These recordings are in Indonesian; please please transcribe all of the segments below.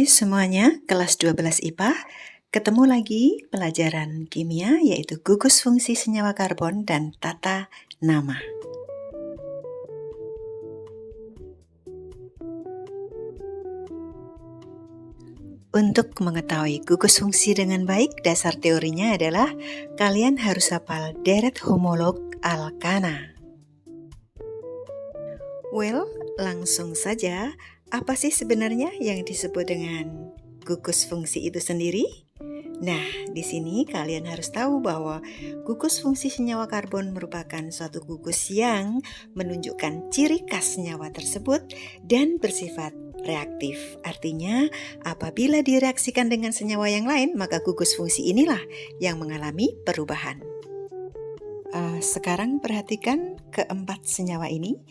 Hai semuanya, kelas 12 IPA. Ketemu lagi pelajaran kimia yaitu gugus fungsi senyawa karbon dan tata nama. Untuk mengetahui gugus fungsi dengan baik, dasar teorinya adalah kalian harus hafal deret homolog alkana. Well, langsung saja, apa sih sebenarnya yang disebut dengan gugus fungsi itu sendiri? Nah, di sini kalian harus tahu bahwa gugus fungsi senyawa karbon merupakan suatu gugus yang menunjukkan ciri khas senyawa tersebut dan bersifat reaktif. Artinya, apabila direaksikan dengan senyawa yang lain, maka gugus fungsi inilah yang mengalami perubahan. Sekarang perhatikan keempat senyawa ini.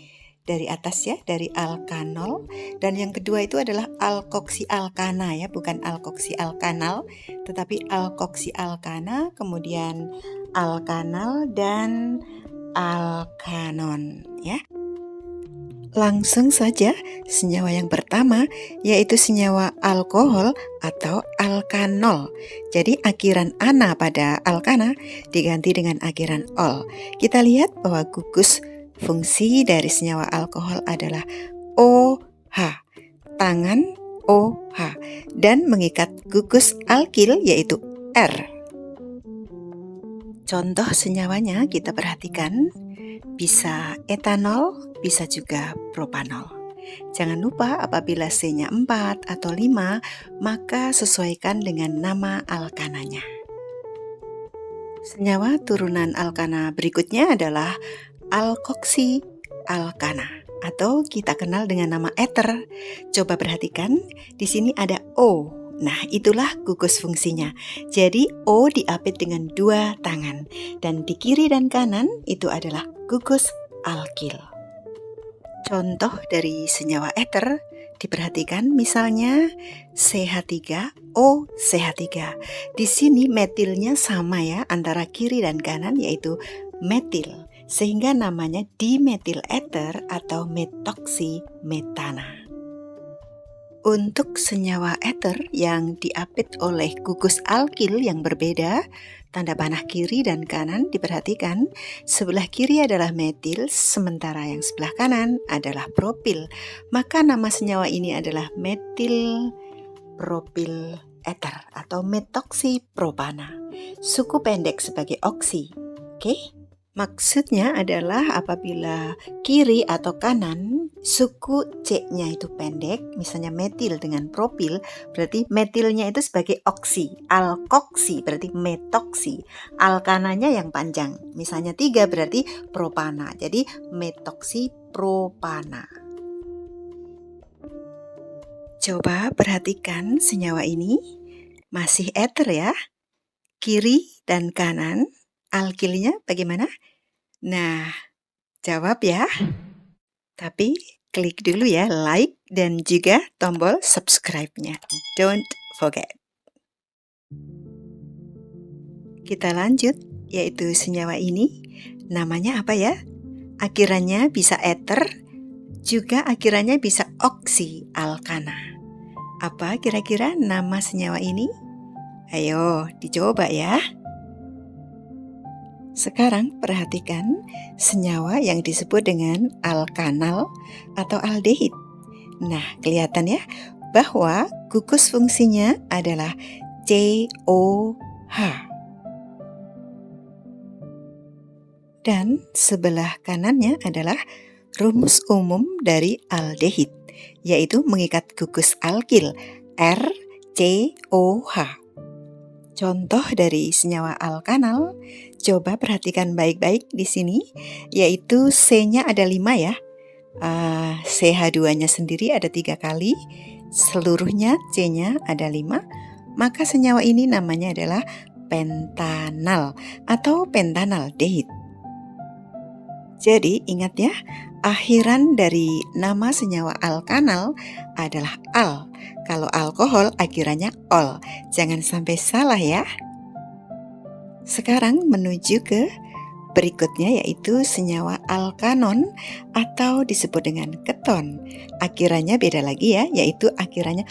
Dari atas ya, dari alkanol, dan yang kedua itu adalah alkoksialkana ya, bukan alkoksialkanal, tetapi alkoksialkana, kemudian alkanal dan alkanon ya. Langsung saja, senyawa yang pertama yaitu senyawa alkohol atau alkanol. Jadi akhiran ana pada alkana diganti dengan akhiran ol. Kita lihat bahwa gugus fungsi dari senyawa alkohol adalah OH, tangan OH, dan mengikat gugus alkil yaitu R. Contoh senyawanya kita perhatikan, bisa etanol, bisa juga propanol. Jangan lupa apabila C-nya 4 atau 5, maka sesuaikan dengan nama alkananya. Senyawa turunan alkana berikutnya adalah alkoksialkana atau kita kenal dengan nama eter. Coba perhatikan, di sini ada O. Nah, itulah gugus fungsinya. Jadi O diapit dengan 2 tangan dan di kiri dan kanan itu adalah gugus alkil. Contoh dari senyawa eter diperhatikan, misalnya CH3OCH3. Di sini metilnya sama ya antara kiri dan kanan yaitu metil, sehingga namanya dimetil eter atau metoksimetana. Untuk senyawa eter yang diapit oleh gugus alkil yang berbeda, tanda panah kiri dan kanan diperhatikan, sebelah kiri adalah metil, sementara yang sebelah kanan adalah propil. Maka nama senyawa ini adalah metil propil eter atau metoksipropana. Suku pendek sebagai oksi. Oke? Maksudnya adalah apabila kiri atau kanan suku C-nya itu pendek, misalnya metil dengan propil, berarti metilnya itu sebagai oksi, alkoksi berarti metoksi, alkananya yang panjang, misalnya 3 berarti propana, jadi metoksipropana. Coba perhatikan senyawa ini, masih eter ya, kiri dan kanan. Alkilnya bagaimana? Nah, jawab ya. Tapi klik dulu ya like dan juga tombol subscribe-nya. Don't forget. Kita lanjut, yaitu senyawa ini. Namanya apa ya? Akhirannya bisa eter, juga akhirannya bisa oksialkana. Apa kira-kira nama senyawa ini? Ayo dicoba ya. Sekarang perhatikan senyawa yang disebut dengan alkanal atau aldehid. Nah, kelihatan ya bahwa gugus fungsinya adalah COH. Dan sebelah kanannya adalah rumus umum dari aldehid, yaitu mengikat gugus alkil RCOH. Contoh dari senyawa alkanal, coba perhatikan baik-baik di sini, yaitu C-nya ada 5 ya. CH2-nya sendiri ada 3 kali, seluruhnya C-nya ada 5, maka senyawa ini namanya adalah pentanal atau pentanaldehid. Jadi ingat ya, akhiran dari nama senyawa alkanal adalah al. Kalau alkohol akhirannya ol. Jangan sampai salah ya. Sekarang menuju ke berikutnya yaitu senyawa alkanon atau disebut dengan keton. Akhirannya beda lagi ya, yaitu akhirannya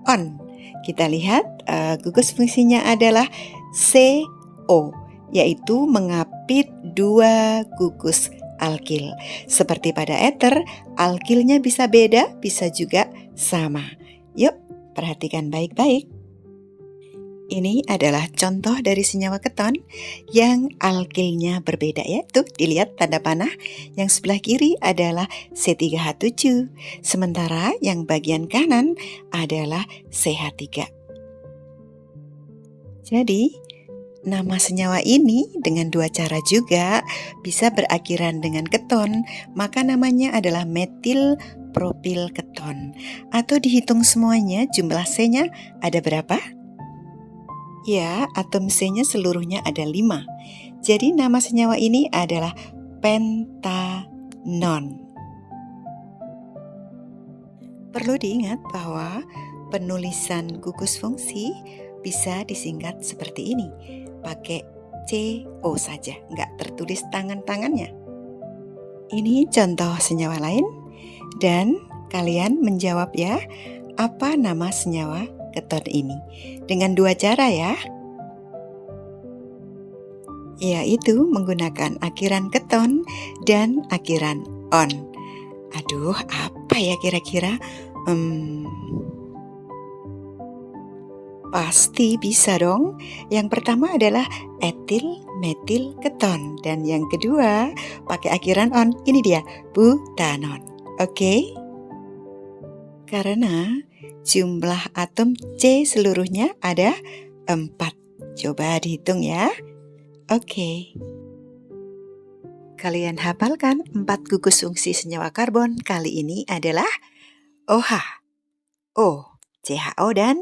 on. Kita lihat gugus fungsinya adalah CO, yaitu mengapit dua gugus alkil. Seperti pada eter, alkilnya bisa beda, bisa juga sama. Yuk, perhatikan baik-baik. Ini adalah contoh dari senyawa keton yang alkilnya berbeda ya. Tuh, dilihat tanda panah. Yang sebelah kiri adalah C3H7, sementara yang bagian kanan adalah CH3. Jadi, nama senyawa ini dengan dua cara juga bisa berakhiran dengan keton, maka namanya adalah metil propil keton. Atau dihitung semuanya, jumlah C-nya ada berapa? Ya, atom C-nya seluruhnya ada 5. Jadi nama senyawa ini adalah pentanon. Perlu diingat bahwa penulisan gugus fungsi bisa disingkat seperti ini. Pakai CO saja, nggak tertulis tangan-tangannya. Ini contoh senyawa lain, dan kalian menjawab ya, apa nama senyawa keton ini? Dengan dua cara ya, yaitu menggunakan akhiran keton dan akhiran on. Aduh, apa ya kira-kira? Pasti bisa dong. Yang pertama adalah etil metil keton, dan yang kedua pakai akhiran on. Ini dia, butanon. Oke? Karena jumlah atom C seluruhnya ada 4. Coba dihitung ya. Oke. Kalian hafalkan 4 gugus fungsi senyawa karbon kali ini adalah OH, O, CHO, dan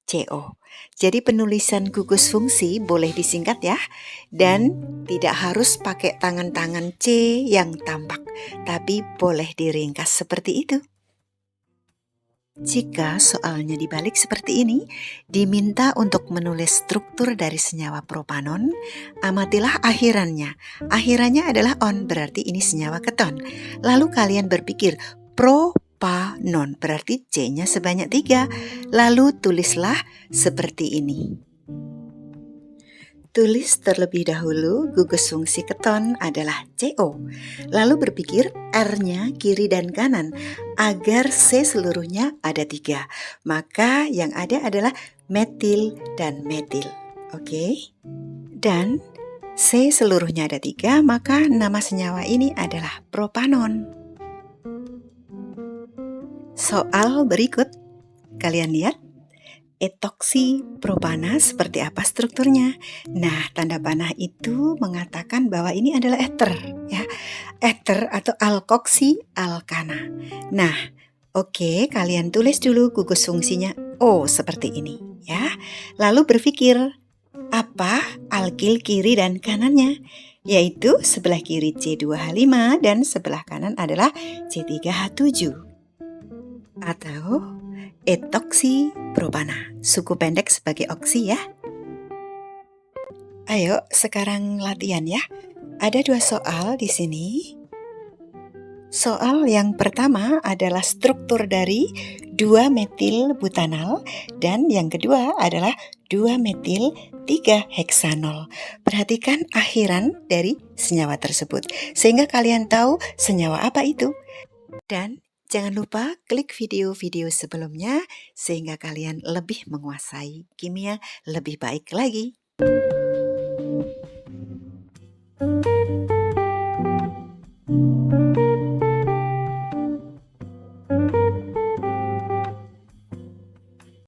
CO. Jadi penulisan gugus fungsi boleh disingkat ya. Dan tidak harus pakai tangan-tangan C yang tampak, tapi boleh diringkas seperti itu. Jika soalnya dibalik seperti ini, diminta untuk menulis struktur dari senyawa propanon, amatilah akhirannya. Akhirannya adalah on, berarti ini senyawa keton. Lalu kalian berpikir, propanon, berarti C-nya sebanyak 3. Lalu tulislah seperti ini. Tulis terlebih dahulu gugus fungsi keton adalah CO. Lalu berpikir R-nya kiri dan kanan agar C seluruhnya ada 3. Maka yang ada adalah metil dan metil. Oke? Dan C seluruhnya ada 3, maka nama senyawa ini adalah propanon. Soal berikut, kalian lihat. Etoksi propana seperti apa strukturnya? Nah, tanda panah itu mengatakan bahwa ini adalah eter, ya. Eter atau alkoksi alkana. Nah, oke, kalian tulis dulu gugus fungsinya O seperti ini, ya. Lalu berpikir, apa alkil kiri dan kanannya? Yaitu sebelah kiri C2H5 dan sebelah kanan adalah C3H7. Atau etoksi propana, suku pendek sebagai oksi ya. Ayo sekarang latihan ya. Ada 2 soal di sini. Soal yang pertama adalah struktur dari 2 metil butanal dan yang kedua adalah 2 metil 3 heksanol. Perhatikan akhiran dari senyawa tersebut sehingga kalian tahu senyawa apa itu. Dan jangan lupa klik video-video sebelumnya sehingga kalian lebih menguasai kimia lebih baik lagi.